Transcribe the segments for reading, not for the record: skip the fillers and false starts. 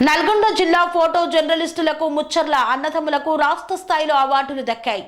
నల్గొండ జిల్లా ఫోటో జర్నలిస్టులకు ముచ్చర్ల అన్నదమ్ములకు రాష్ట్ర స్థాయిలో అవార్డులు దక్కాయి.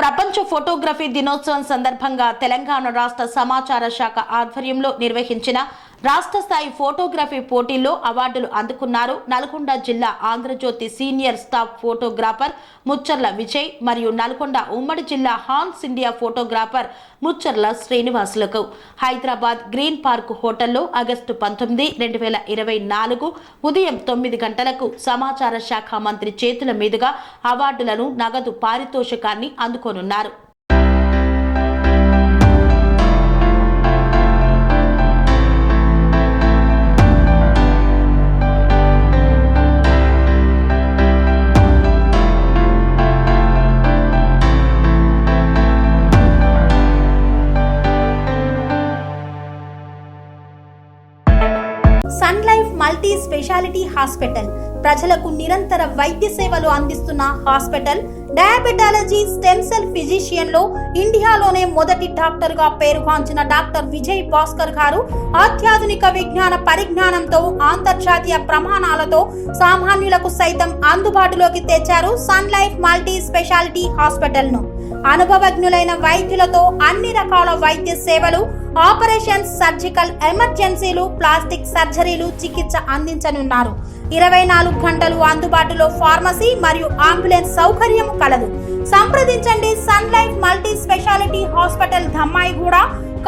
ప్రపంచ ఫోటోగ్రఫీ దినోత్సవం సందర్భంగా తెలంగాణ రాష్ట్ర సమాచార శాఖ ఆధ్వర్యంలో నిర్వహించిన రాష్ట్ర స్థాయి ఫోటోగ్రఫీ పోటీల్లో అవార్డులు అందుకున్నారు. నల్గొండ జిల్లా Andhrajyothi senior staff photographer Muchcharla Vijay మరియు నల్గొండ ఉమ్మడి జిల్లా హాన్స్ ఇండియా ఫోటోగ్రాఫర్ ముచ్చర్ల శ్రీనివాసులకు హైదరాబాద్ గ్రీన్ పార్క్ హోటల్లో ఆగస్టు 19, 2024 ఉదయం 9 గంటలకు సమాచార శాఖ మంత్రి చేతుల మీదుగా అవార్డులను నగదు పారితోషికాన్ని అందుకోనున్నారు. Sun Life multi speciality hospital ప్రజలకు నిరంతర వైద్య సేవలు అందిస్తున్న hospital. Diabetology, stem cell physician లో ఇండియాలోనే మొదటి డాక్టర్ గా పేరుగాంచిన డాక్టర్ విజయ్ భాస్కర్ గారు అత్యాధునిక విజ్ఞాన పరిజ్ఞానంతో అంతర్జాతీయ ప్రమాణాలతో సామాన్యులకు సైతం అందుబాటులోకి తెచ్చారు Sun Life multi speciality hospital ను. అనుభవజ్ఞులైన వైద్యులతో అన్ని రకాల వైద్య సేవలు, ఆపరేషన్స్, సర్జికల్ ఎమర్జెన్సీలు, ప్లాస్టిక్ సర్జరీలు, చికిత్స అందించనున్నారు. 24 గంటలు అందుబాటులో ఫార్మసీ మరియు అంబులెన్స్ సౌకర్యం కలదు. సంప్రదించండి Sun Life multi speciality hospital, Dhammaiguda.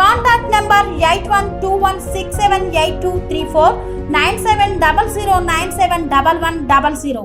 Contact number 8121678234 9700971100.